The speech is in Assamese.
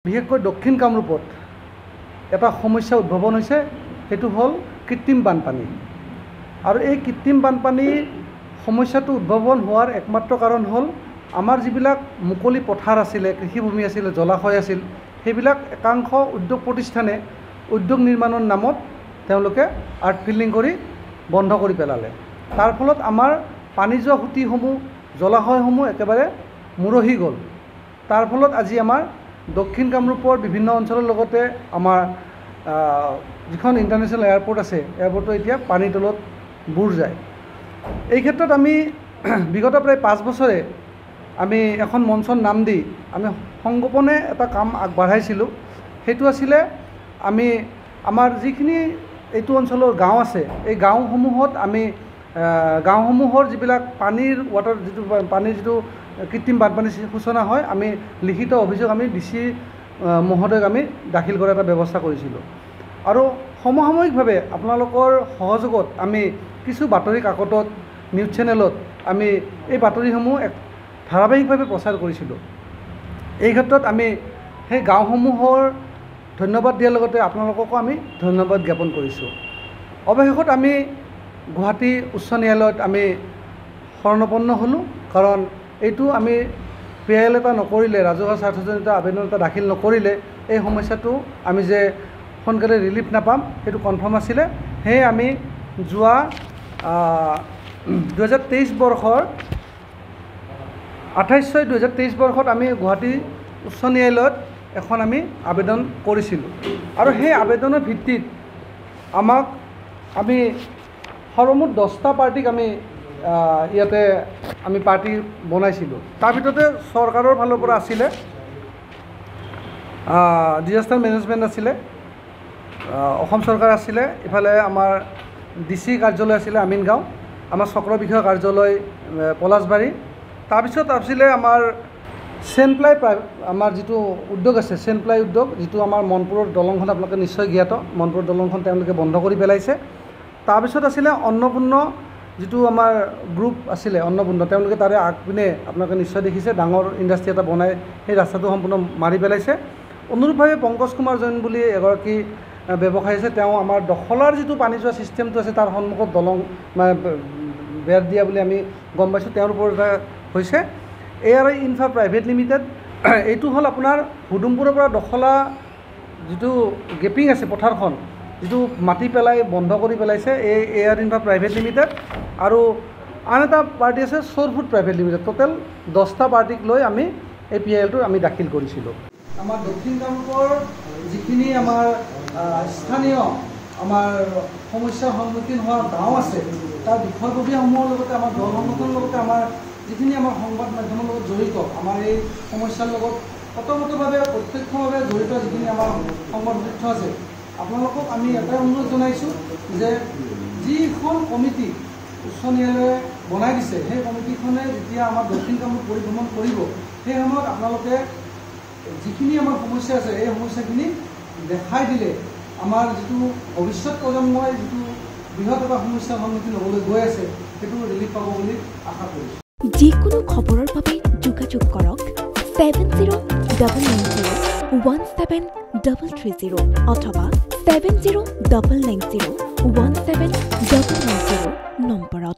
বিশেষকৈ দক্ষিণ কামৰূপত এটা সমস্যা উদ্ভাৱন হৈছে, সেইটো হ'ল কৃত্ৰিম বানপানী। আৰু এই কৃত্ৰিম বানপানীৰ সমস্যাটো উদ্ভাৱন হোৱাৰ একমাত্ৰ কাৰণ হ'ল আমাৰ যিবিলাক মুকলি পথাৰ আছিলে, কৃষিভূমি আছিলে, জলাশয় আছিল, সেইবিলাক একাংশ উদ্যোগ প্ৰতিষ্ঠানে উদ্যোগ নিৰ্মাণৰ নামত তেওঁলোকে আৰ্ট ফিল্ডিং কৰি বন্ধ কৰি পেলালে। তাৰ ফলত আমাৰ পানী যোৱা সুঁতিসমূহ, জলাশয়সমূহ একেবাৰে মুৰহি গ'ল। তাৰ ফলত আজি আমাৰ দক্ষিণ কামৰূপৰ বিভিন্ন অঞ্চলৰ লগতে আমাৰ যিখন ইণ্টাৰনেশ্যনেল এয়াৰপৰ্ট আছে, এয়াৰপৰ্টটো এতিয়া পানীৰ তলত বুৰ যায়। এই ক্ষেত্ৰত আমি বিগত প্ৰায় 5 বছৰে আমি এখন মঞ্চৰ নাম দি আমি সংগোপনে এটা কাম আগবঢ়াইছিলোঁ। সেইটো আছিলে আমি আমাৰ যিখিনি এইটো অঞ্চলৰ গাঁও আছে, এই গাঁওসমূহত আমি গাঁওসমূহৰ যিবিলাক পানীৰ পানীৰ যিটো কৃত্ৰিম বানপানীৰ সূচনা হয়, আমি লিখিত অভিযোগ আমি DC মহোদয়ক আমি দাখিল কৰাৰ এটা ব্যৱস্থা কৰিছিলোঁ। আৰু সমসাময়িকভাৱে আপোনালোকৰ সহযোগত আমি কিছু বাতৰি কাকতত, নিউজ চেনেলত আমি এই বাতৰিসমূহ ধাৰাবাহিকভাৱে প্ৰচাৰ কৰিছিলোঁ। এই ক্ষেত্ৰত আমি সেই গাঁওসমূহৰ ধন্যবাদ দিয়াৰ লগতে আপোনালোককো আমি ধন্যবাদ জ্ঞাপন কৰিছোঁ। অৱশেষত আমি গুৱাহাটী উচ্চ ন্যায়ালয়ত আমি শৰণাপন্ন হ'লোঁ, কাৰণ এইটো আমি PIL এটা নকৰিলে, ৰাজহুৱা স্বাৰ্থজনিত আবেদন এটা দাখিল নকৰিলে এই সমস্যাটো আমি যে সোনকালে ৰিলিফ নাপাম সেইটো কনফাৰ্ম আছিলে। সেয়ে আমি যোৱা 2023 বৰ্ষৰ 28/6/2023 বৰ্ষত আমি গুৱাহাটী উচ্চ ন্যায়ালয়ত এখন আমি আবেদন কৰিছিলোঁ। আৰু সেই আবেদনৰ ভিত্তিত আমি সৰ্বমুঠ 10টা পাৰ্টিক আমি ইয়াতে আমি পাৰ্টি বনাইছিলোঁ। তাৰ ভিতৰতে চৰকাৰৰ ফালৰ পৰা আছিলে ডিজাষ্টাৰ মেনেজমেণ্ট আছিলে, অসম চৰকাৰ আছিলে, ইফালে আমাৰ DC কাৰ্যালয় আছিলে আমিনগাঁও, আমাৰ চক্ৰ বিষয়া কাৰ্যালয় পলাশবাৰী, তাৰপিছত আছিলে আমাৰ চেনপ্লাই আমাৰ যিটো উদ্যোগ আছে, চেনপ্লাই উদ্যোগ, যিটো আমাৰ মনপুৰৰ দলংখন আপোনালোকে নিশ্চয় জ্ঞাত, মনপুৰৰ দলংখন তেওঁলোকে বন্ধ কৰি পেলাইছে। তাৰপিছত আছিলে অন্নপূৰ্ণ, যিটো আমাৰ গ্ৰুপ আছিলে অন্নপূৰ্ণ, তেওঁলোকে তাৰে আগপিনে আপোনালোকে নিশ্চয় দেখিছে ডাঙৰ ইণ্ডাষ্ট্ৰি এটা বনাই সেই ৰাস্তাটো সম্পূৰ্ণ মাৰি পেলাইছে। অনুৰূপভাৱে পংকজ কুমাৰ জৈন বুলি এগৰাকী ব্যৱসায়ী আছে, তেওঁ আমাৰ দখলাৰ যিটো পানী যোৱা ছিষ্টেমটো আছে তাৰ সন্মুখত দলং মানে বেৰ দিয়া বুলি আমি গম পাইছোঁ, তেওঁৰ ওপৰত এটা হৈছে। ARI ইনফ্ৰা প্ৰাইভেট লিমিটেড, এইটো হ'ল আপোনাৰ হুডুমপুৰৰ পৰা দখলা যিটো গেপিং আছে পথাৰখন, যিটো মাটি পেলাই বন্ধ কৰি পেলাইছে, এই ARI ইনফ্ৰা প্ৰাইভেট লিমিটেড। আৰু আন এটা পাৰ্টি আছে চোৰফুড প্ৰাইভেট লিমিটেড। টোটেল 10টা পাৰ্টিক লৈ আমি এই PILটো আমি দাখিল কৰিছিলোঁ। আমাৰ দক্ষিণ কামৰূপৰ যিখিনি আমাৰ স্থানীয় আমাৰ সমস্যাৰ সন্মুখীন হোৱা গাঁও আছে, তাৰ বিষয়ববীয়াসমূহৰ লগতে আমাৰ দল সংগঠনৰ লগতে আমাৰ যিখিনি আমাৰ সংবাদ মাধ্যমৰ লগত জড়িত, আমাৰ এই সমস্যাৰ লগত ওতঃপ্ৰোতভাৱে প্ৰত্যক্ষভাৱে জড়িত যিখিনি আমাৰ সংবাদ তথ্য আছে, আপোনালোকক আমি এটাই অনুৰোধ জনাইছোঁ যে যিখন কমিটি উচ্চ ন্যায়ালয়ে বনাই দিছে, সেই কমিটিখনে যেতিয়া আমাৰ দক্ষিণ কামৰূপ পৰিভ্ৰমণ কৰিব, সেই সময়ত আপোনালোকে যিখিনি আমাৰ সমস্যা আছে এই সমস্যাখিনি দেখাই দিলে আমাৰ যিটো ভৱিষ্যত প্ৰজন্মই যিটো বৃহৎ এটা সমস্যাৰ সন্মুখীন হ'বলৈ গৈ আছে, সেইটো ৰিলিফ পাব বুলি আশা কৰিছোঁ। যিকোনো খবৰৰ বাবে যোগাযোগ কৰক 7099017330 অথবা 7099017330